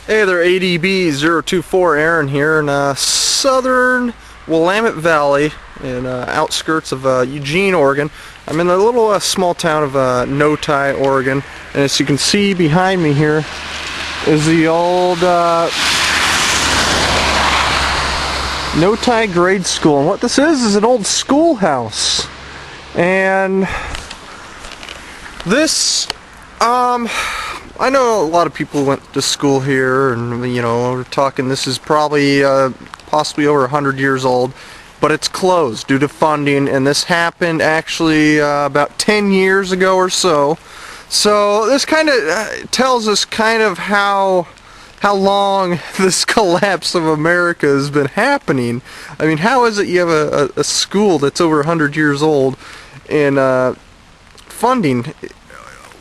Hey there, ADB024 Aaron here in southern Willamette Valley in outskirts of Eugene, Oregon. I'm in the little small town of Noti, Oregon, and as you can see behind me here is the old Noti grade school. And what this is an old schoolhouse. And this, I know a lot of people went to school here, and you know, we're talking this is probably possibly over 100 years old, but it's closed due to funding, and this happened actually about 10 years ago or so. So this kind of tells us kind of how long this collapse of America has been happening. I mean, how is it you have a school that's over 100 years old and funding?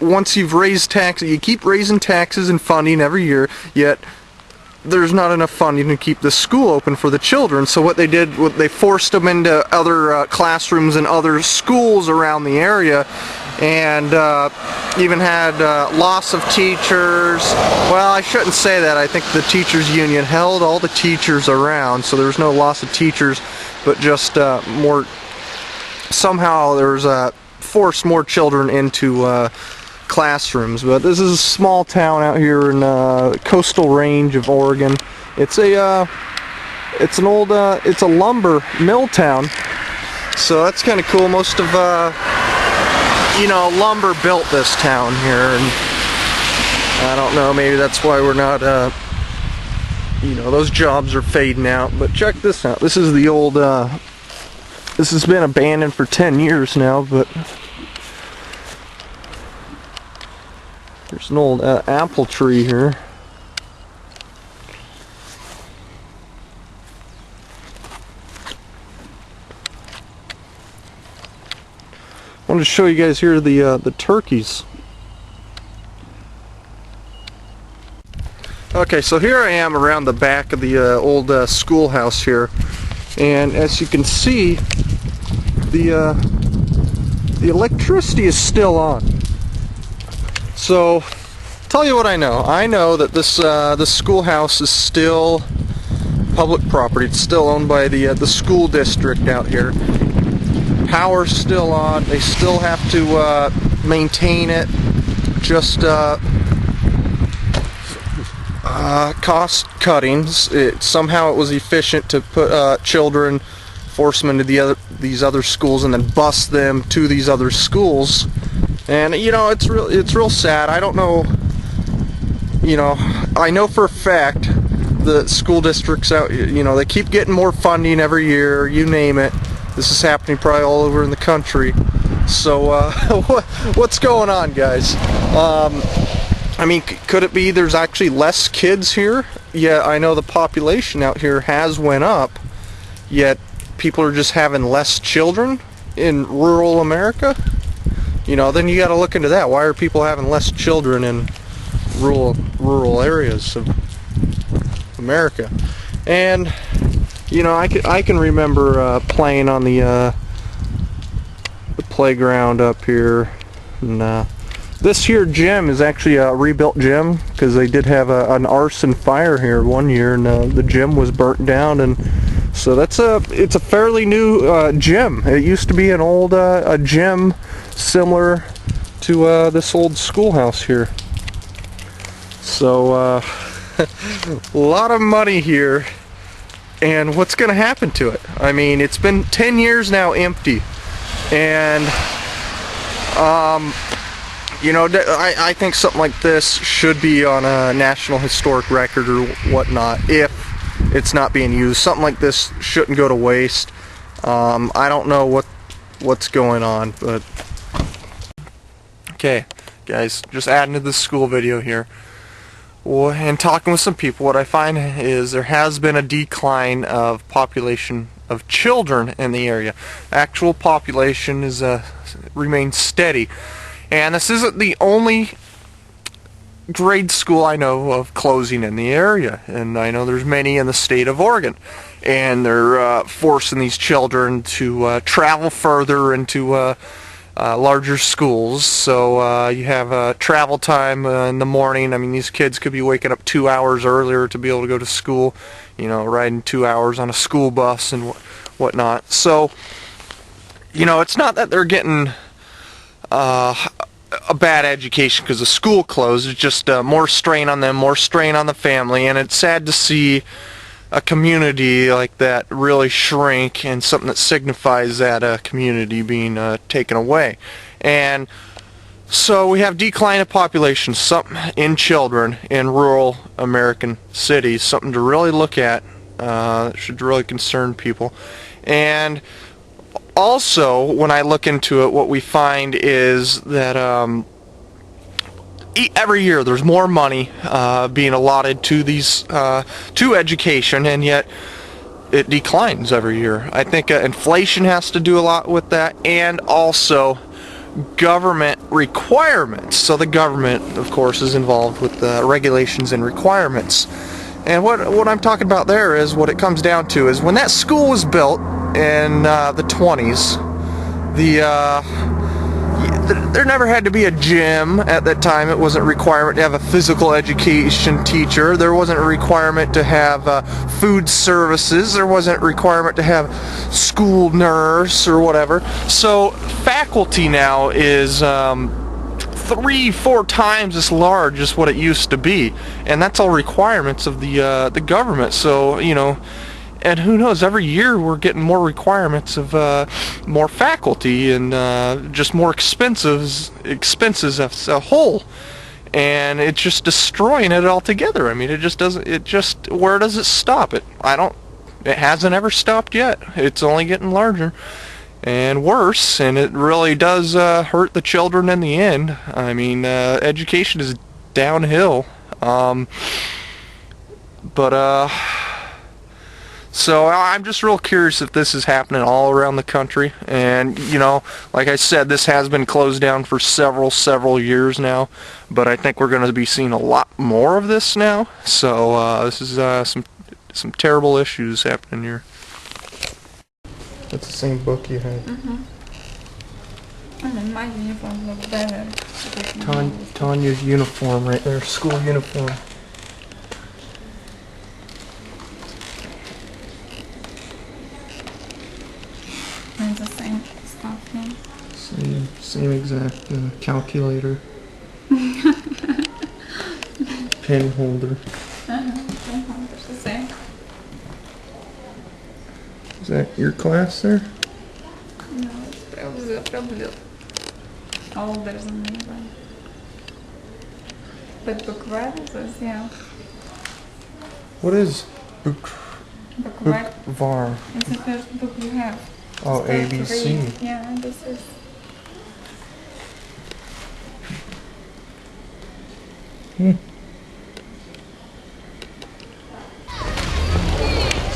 Once you've raised taxes, you keep raising taxes and funding every year, yet there's not enough funding to keep the school open for the children. So what they did, they forced them into other classrooms and other schools around the area, and even had loss of teachers. Well, I shouldn't say that. I think the teachers union held all the teachers around, so there was no loss of teachers, but just more, somehow there was forced more children into classrooms. But this is a small town out here in coastal range of Oregon. It's a it's a lumber mill town, so that's kind of cool. Most of you know, lumber built this town here, and I don't know, maybe that's why we're not you know, those jobs are fading out. But check this out. This is the old this has been abandoned for 10 years now, but there's an old apple tree here. I wanted to show you guys here the turkeys. Okay, so here I am around the back of the old schoolhouse here, and as you can see, the electricity is still on. So, tell you what I know. I know that this schoolhouse is still public property. It's still owned by the school district out here. Power's still on. They still have to maintain it. Just cost cuttings. Somehow it was efficient to put children, force them into these other schools, and then bus them to these other schools. And you know, it's real sad. I don't know, you know, I know for a fact the school districts out, you know, they keep getting more funding every year, you name it. This is happening probably all over in the country. So what's going on, guys? I mean, could it be there's actually less kids here? Yeah, I know the population out here has went up, yet people are just having less children in rural America. You know, then you got to look into that. Why are people having less children in rural areas of America? And you know, I can remember playing on the playground up here, and this here gym is actually a rebuilt gym, because they did have an arson fire here one year, and the gym was burnt down, and so it's a fairly new gym. It used to be an old a gym similar to this old schoolhouse here. So a lot of money here, and what's going to happen to it? I mean, it's been 10 years now empty, and you know, I think something like this should be on a National Historic Record or whatnot if it's not being used. Something like this shouldn't go to waste. I don't know what's going on, but okay, guys, just adding to the school video here. Well, and talking with some people, what I find is there has been a decline of population of children in the area. Actual population is remains steady, and this isn't the only grade school I know of closing in the area, and I know there's many in the state of Oregon, and they're forcing these children to travel further and to larger schools, so you have travel time in the morning. I mean, these kids could be waking up 2 hours earlier to be able to go to school, you know, riding 2 hours on a school bus and whatnot. So, you know, it's not that they're getting a bad education because the school closed. It's just more strain on them, more strain on the family, and it's sad to see a community like that really shrink, and something that signifies that community being taken away. And so we have decline of population, something in children in rural American cities, something to really look at. That should really concern people. And also, when I look into it, what we find is that every year there's more money being allotted to these to education, and yet it declines every year. I think inflation has to do a lot with that, and also government requirements. So the government, of course, is involved with regulations and requirements. And what I'm talking about there is, what it comes down to is, when that school was built in the 20s, there never had to be a gym at that time. It wasn't a requirement to have a physical education teacher. There wasn't a requirement to have food services. There wasn't a requirement to have school nurse or whatever. So faculty now is 3-4 times as large as what it used to be, and that's all requirements of the government. So, you know, and who knows, every year we're getting more requirements of more faculty, and just more expenses as a whole, and it's just destroying it altogether. I mean, it just doesn't, where does it stop? It hasn't ever stopped yet. It's only getting larger and worse, and it really does hurt the children in the end. I mean, education is downhill. So I'm just real curious if this is happening all around the country. And, you know, like I said, this has been closed down for several years now, but I think we're going to be seeing a lot more of this now. So this is some terrible issues happening here. That's the same book you had. I mean, my uniform looks better. Tanya's uniform right there, school uniform. And the same stuff, yeah. Same exact calculator. Pen holder. It's the same. Is that your class there? No, it's probably older than me, but bookvarus, yeah. What is Bookvar. Bookvar? It's the first book you have. Oh, Start to ABC. read. Yeah, this is.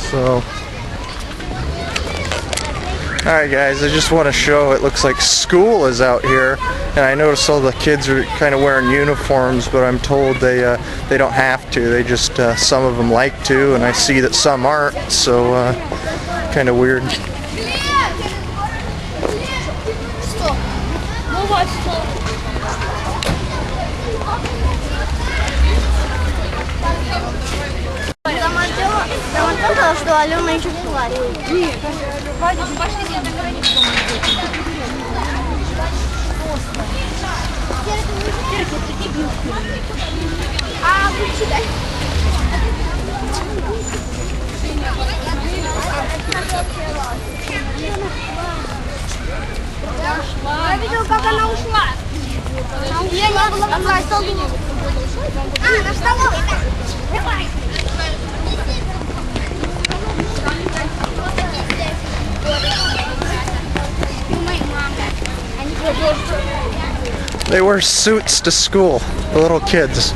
So, alright guys, I just want to show, it looks like school is out here, and I noticed all the kids are kind of wearing uniforms, but I'm told they don't have to. They just, some of them like to, and I see that some aren't, so kind of weird. Что Алена еще плачет. Нет, Вадя, пошли, я на границу. А, почитай. Я видел, как она ушла. Я не была в столовой. А, на столовой, да. Давай. They wear suits to school, the little kids.